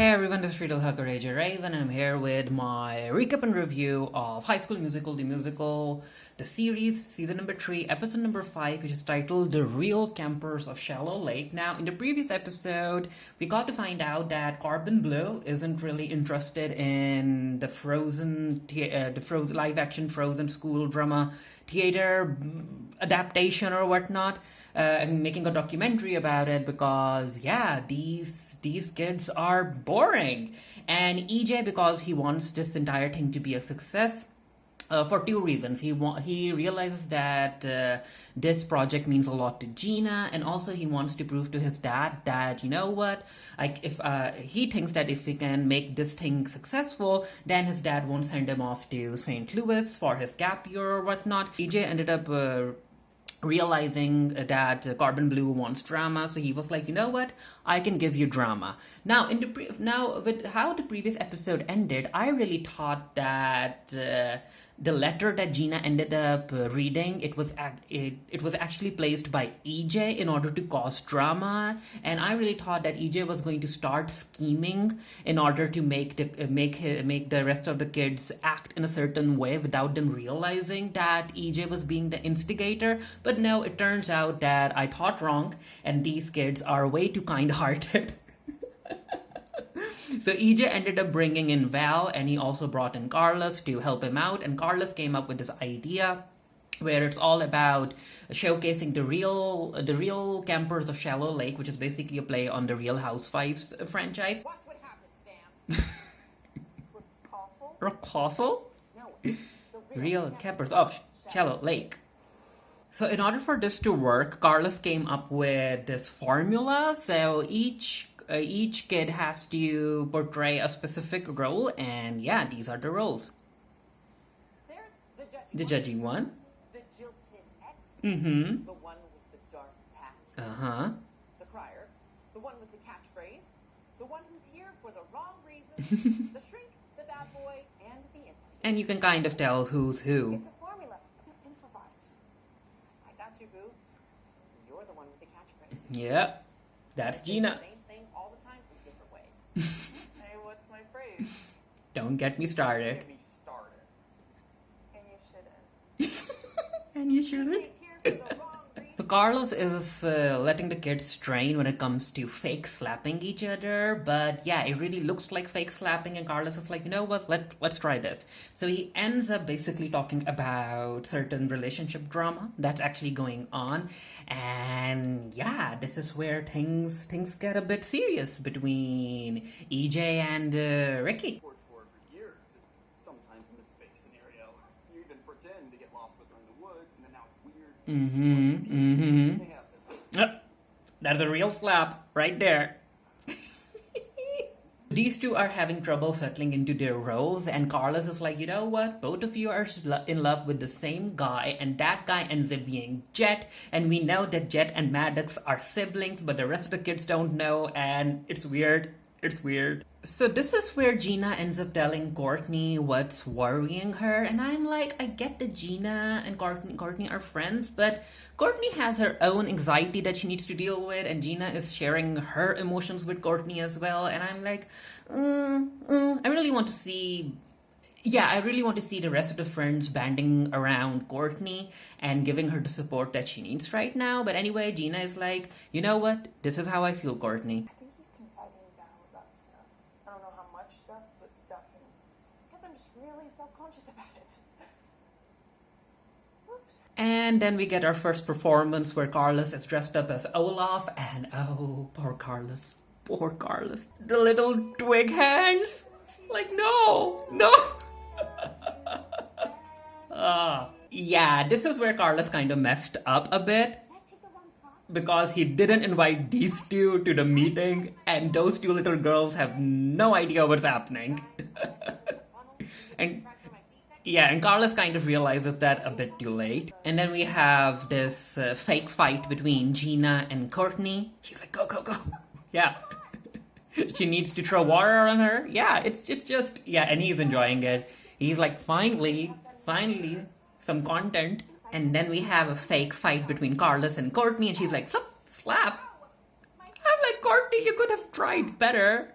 Hey everyone, this is Friedel Hakaraja Raven, and I'm here with my recap and review of High School Musical, the musical, the series, season number 3, episode number 5, which is titled The Real Campers of Shallow Lake. Now, in the previous episode, we got to find out that Corbin Bleu isn't really interested in the live-action Frozen school drama theater adaptation or whatnot, and making a documentary about it because, yeah, these kids are boring. And EJ, because he wants this entire thing to be a success, for two reasons. He realizes that this project means a lot to Gina, and also he wants to prove to his dad that, you know what, like if he thinks that if he can make this thing successful, then his dad won't send him off to St. Louis for his gap year or whatnot. EJ ended up realizing that Corbin Bleu wants drama, so he was like, you know what, I can give you drama. Now, with how the previous episode ended, I really thought that the letter that Gina ended up reading, it was actually placed by EJ in order to cause drama, and I really thought that EJ was going to start scheming in order to make the rest of the kids act in a certain way without them realizing that EJ was being the instigator. But no, it turns out that I thought wrong, and these kids are way too kind-hearted. So EJ ended up bringing in Val, and he also brought in Carlos to help him out, and Carlos came up with this idea where it's all about showcasing the real campers of Shallow Lake, which is basically a play on the Real Housewives franchise. Watch what happens, damn. Castle? No, Real campers of Shallow Lake. So in order for this to work, Carlos came up with this formula. So each kid has to portray a specific role, and yeah, these are the roles. There's the judgy one. The jilted ex. Mm-hmm. The one with the dark past. Uh-huh. The crier. The one with the catchphrase. The one who's here for the wrong reason. The shrink, the bad boy, and the instigator. And you can kind of tell who's who. It's a formula. Improvise. I got you, boo. You're the one with the catchphrase. Yep. That's Gina. Same thing all the time in different ways. Hey, what's my phrase? Don't get me started. Get me started. And you shouldn't. And you shouldn't. He's here for the wrong reason. So Carlos is letting the kids train when it comes to fake slapping each other, but yeah, it really looks like fake slapping, and Carlos is like, you know what, let's try this. So he ends up basically talking about certain relationship drama that's actually going on, and yeah, this is where things get a bit serious between EJ and Ricky. Worked for years, and sometimes in this fake scenario, you even pretend to get lost with her in the woods, and then now it's weird. That's a real slap right there. These two are having trouble settling into their roles, and Carlos is like, you know what, both of you are in love with the same guy, and that guy ends up being Jet, and we know that Jet and Maddox are siblings, but the rest of the kids don't know, and it's weird. It's weird. So this is where Gina ends up telling Courtney what's worrying her, and I'm like, I get that Gina and Courtney are friends, but Courtney has her own anxiety that she needs to deal with, and Gina is sharing her emotions with Courtney as well, and I'm like, I really want to see the rest of the friends banding around Courtney and giving her the support that she needs right now. But anyway, Gina is like, you know what? This is how I feel, Courtney. I think he's confiding in Val about stuff. I don't know how much stuff, but stuff. And because I'm just really self-conscious about it. Whoops. And then we get our first performance where Carlos is dressed up as Olaf, and oh, poor Carlos. Poor Carlos. The little twig hands. Like, no. Yeah, this is where Carlos kind of messed up a bit, because he didn't invite these two to the meeting, and those two little girls have no idea what's happening. And Carlos kind of realizes that a bit too late. And then we have this fake fight between Gina and Courtney. She's like, go. Yeah. She needs to throw water on her. Yeah, it's just, yeah, and he's enjoying it. He's like, finally, some content. And then we have a fake fight between Carlos and Courtney, and she's like, slap. I'm like, Courtney, you could have tried better.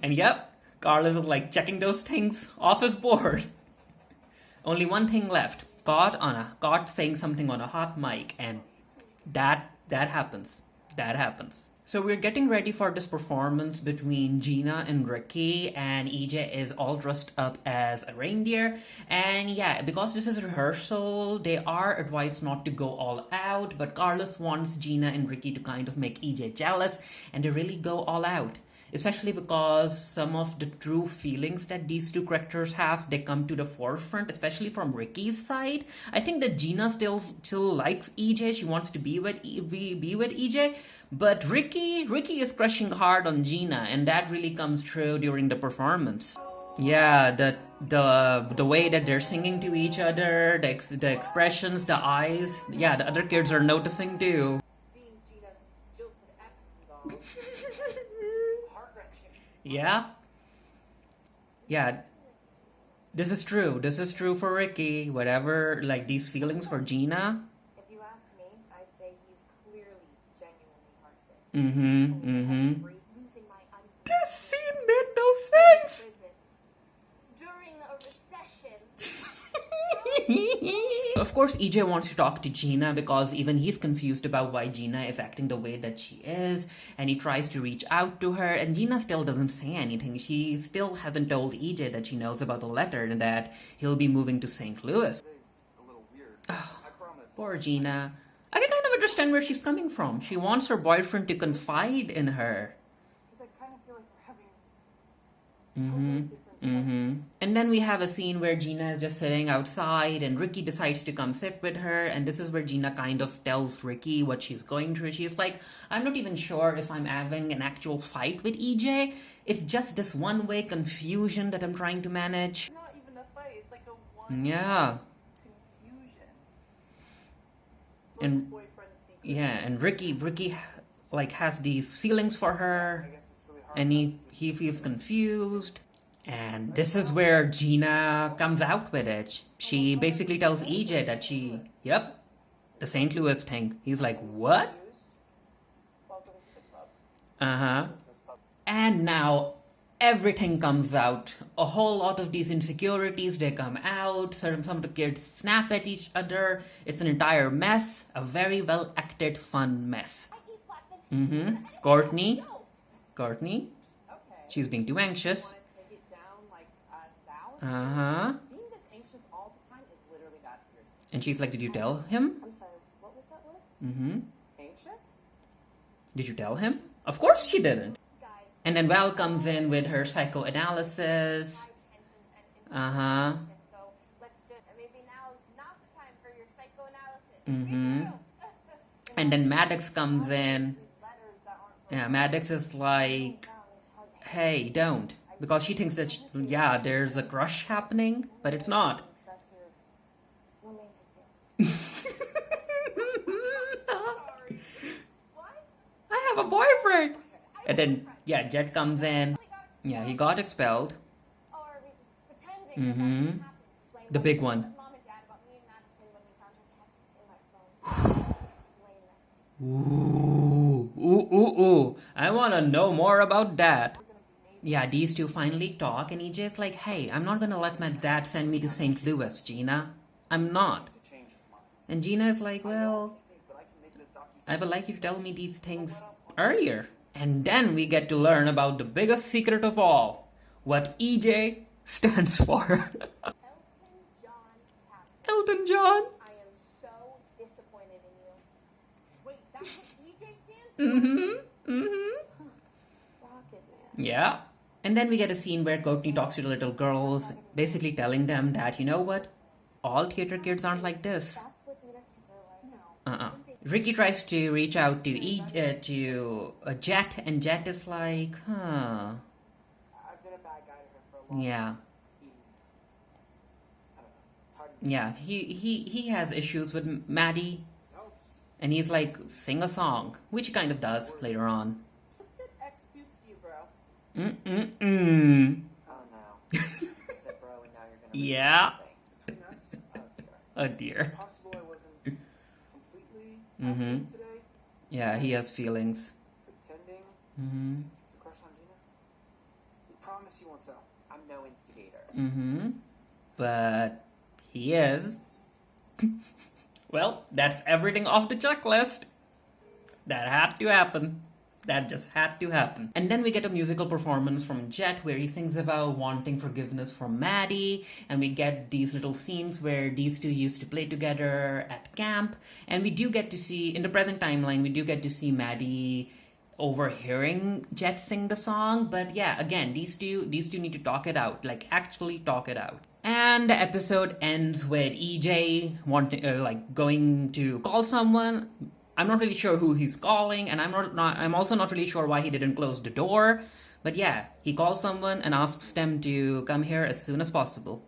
And yep, Carlos is like checking those things off his board. Only one thing left. Caught saying something on a hot mic, and that happens. That happens. So we're getting ready for this performance between Gina and Ricky, and EJ is all dressed up as a reindeer. And yeah, because this is rehearsal, they are advised not to go all out, but Carlos wants Gina and Ricky to kind of make EJ jealous, and they really go all out. Especially because some of the true feelings that these two characters have, they come to the forefront, especially from Ricky's side. I think that Gina still likes EJ. She wants to be with EJ, but Ricky is crushing hard on Gina, and that really comes true during the performance. Yeah, the way that they're singing to each other, the expressions, the eyes. Yeah, the other kids are noticing too. Being Gina's jilted ex involved. Heart-wrenching. Yeah. Yeah. This is true. This is true for Ricky. Whatever, like these feelings for Gina. If you ask me, I'd say he's clearly genuinely heartsick. Losing my unborn This scene made no sense. Prison. During a recession. Of course, EJ wants to talk to Gina because even he's confused about why Gina is acting the way that she is, and he tries to reach out to her, and Gina still doesn't say anything. She still hasn't told EJ that she knows about the letter and that he'll be moving to St. Louis. Today's a little weird. I promise. Poor Gina. I can kind of understand where she's coming from. She wants her boyfriend to confide in her. Because I kind of feel like we're having totally different subjects. And then we have a scene where Gina is just sitting outside and Ricky decides to come sit with her, and this is where Gina kind of tells Ricky what she's going through. She's like, I'm not even sure if I'm having an actual fight with EJ. It's just this one-way confusion that I'm trying to manage. Not even a fight. It's like a one Yeah. confusion. And- Boyfriend secret. Yeah, and Ricky like has these feelings for her, I guess it's really hard. and he feels confused. And this is where Gina comes out with it. She basically tells EJ that yep, the St. Louis thing. He's like, what? Welcome to the club. Uh-huh. And now everything comes out. A whole lot of these insecurities, they come out. Some of the kids snap at each other. It's an entire mess. A very well acted, fun mess. Courtney. Okay. She's being too anxious. Want to take it down like 1,000? Uh-huh. Being this anxious all the time is literally bad for your skin. And she's like, did you tell him? I'm sorry, what was that word? Anxious? Did you tell him? Of course she didn't. Guys, And then Val comes in with her psychoanalysis. my tensions and Uh-huh. so let's just maybe now is not the time for your psychoanalysis. And then Maddox comes in. Letters that aren't Yeah, Maddox is like, hey, don't. Because she thinks that, there's a crush happening, but it's not. Express your romantic feelings. Sorry. What? I have a boyfriend. And then, Jet comes in. Yeah, he got expelled. Or are we just pretending that that's what happened? Explain The what big you one. told Mom and Dad about me and Madison when we found her texts in my phone. Explain that. Ooh. I want to know more about that. Yeah, these two finally talk, and EJ's like, hey, I'm not going to let my dad send me to St. Louis, Gina. I'm not. To change his mind. And Gina is like, well, He sees that I can make this I would like you to tell me these things earlier. And then we get to learn about the biggest secret of all, what EJ stands for. Elton John Casper. Elton John. I am so disappointed in you. Wait, that's what EJ stands for? Rocket Man. Yeah. And then we get a scene where Courtney talks to the little girls, basically telling them that, you know what? All theater kids aren't like this. That's what theater kids are like. Uh-uh. Ricky tries to reach out to Jet, and Jet is like, huh. I've been a bad guy to her for a long Yeah. time. It's eating me. I don't know. It's hard to Yeah, he has issues with Maddie, notes. and he's like, sing a song, which he kind of does later on. Jilted ex suits you, bro. Mm-mm-mm. Oh no. I said bro, and now you're gonna make Yeah. me between us. Oh dear. It's possible I wasn't completely acting today. Yeah, he has feelings. Pretending Mm-hmm. to crush on Gina. promise you won't tell. I'm no instigator. Mm-hmm. But he is. Well, that's everything off the checklist. That had to happen. That just had to happen. And then we get a musical performance from Jet where he sings about wanting forgiveness from Maddie, and we get these little scenes where these two used to play together at camp, and we do get to see, in the present timeline, we do get to see Maddie overhearing Jet sing the song. But yeah, again, these two need to talk it out, like actually talk it out. And the episode ends with EJ wanting, going to call someone. I'm not really sure who he's calling, and I'm also not really sure why he didn't close the door. But yeah, he calls someone and asks them to come here as soon as possible.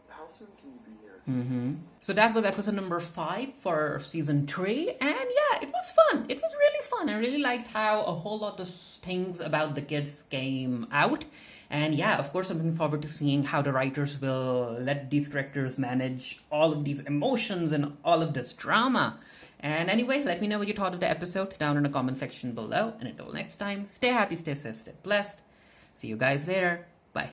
How soon can you be here? Mm-hmm. So that was episode number 5 for season 3, and yeah, it was fun. It was really fun. I really liked how a whole lot of things about the kids came out. And yeah, of course, I'm looking forward to seeing how the writers will let these characters manage all of these emotions and all of this drama. And anyway, let me know what you thought of the episode down in the comment section below. And until next time, stay happy, stay safe, stay blessed. See you guys later.